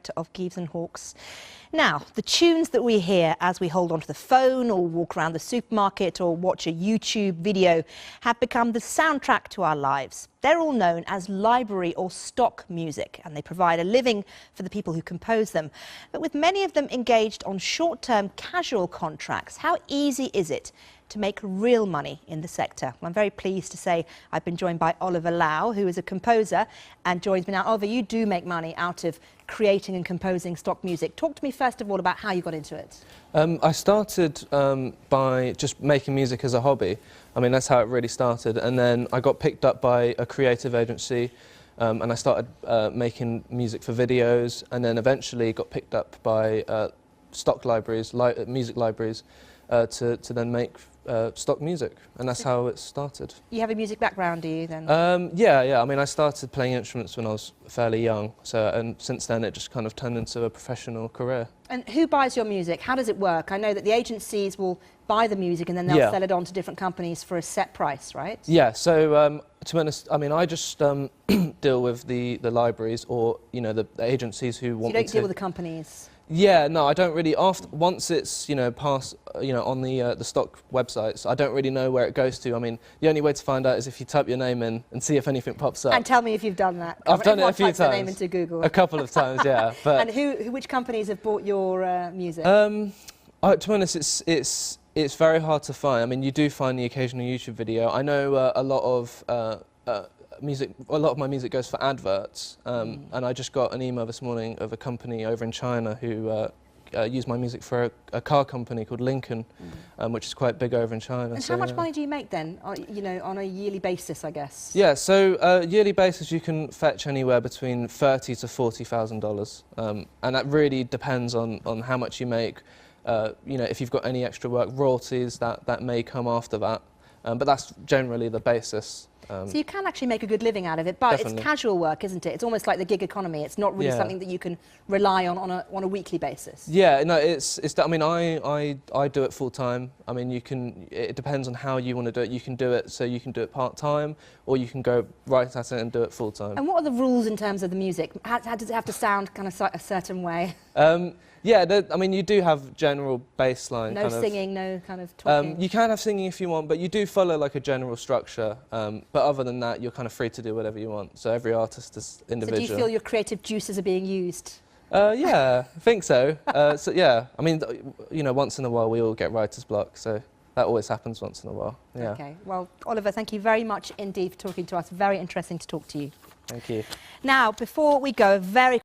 director of Geeves and Hawkes. Now, the tunes that we hear as we hold onto the phone or walk around the supermarket or watch a YouTube video have become the soundtrack to our lives. They're all known as library or stock music, and they provide a living for the people who compose them. But with many of them engaged on short-term casual contracts, how easy is it to make real money in the sector? Well, I'm very pleased to say I've been joined by Oliver Lau, who is a composer and joins me now. Oliver, you do make money out of creating and composing stock music. Talk to me first of all about how you got into it. I started by just making music as a hobby. I mean, that's how it really started. And then I got picked up by a creative agency and I started making music for videos, and then eventually got picked up by stock libraries, music libraries, to then make stock music, and that's how it started. You have a music background, do you, then? Yeah. I mean, I started playing instruments when I was fairly young, and since then it just kind of turned into a professional career. And who buys your music? How does it work? I know that the agencies will buy the music and then they'll sell it on to different companies for a set price, right? Yeah, so to be honest, I mean, I just deal with the libraries, or, you know, the agencies who want me to... You don't deal with the companies? Yeah, no, I don't really. Once it's, you know, past, you know, on the stock websites, I don't really know where it goes to. I mean, the only way to find out is if you type your name in and see if anything pops up. And tell me if you've done that. I've done it a few times. Your name into Google. A couple of times, yeah. But and which companies have bought your music? To be honest, it's very hard to find. I mean, you do find the occasional YouTube video. I know a lot of my music goes for adverts, and I just got an email this morning of a company over in China who use my music for a car company called Lincoln, which is quite big over in China. And so how much money do you make then, you know, on a yearly basis, I guess? Yeah, so yearly basis you can fetch anywhere between $30,000 to $40,000, and that really depends on how much you make. You know, if you've got any extra work, royalties that may come after that, but that's generally the basis. So you can actually make a good living out of it, but Definitely. It's casual work, isn't it? It's almost like the gig economy. It's not really something that you can rely on a weekly basis. Yeah, no, it's. I mean, I do it full time. I mean, you can. It depends on how you want to do it. You can do it so you can do it part time, or you can go right at it and do it full time. And what are the rules in terms of the music? How does it have to sound kind of a certain way? Yeah, I mean, you do have general baseline. No singing, no kind of talking. You can have singing if you want, but you do follow like a general structure. But other than that, you're kind of free to do whatever you want. So every artist is individual. So do you feel your creative juices are being used? Yeah, I think so. So yeah, I mean, you know, once in a while we all get writer's block, so that always happens once in a while. Yeah. Okay. Well, Oliver, thank you very much indeed for talking to us. Very interesting to talk to you. Thank you. Now, before we go, a very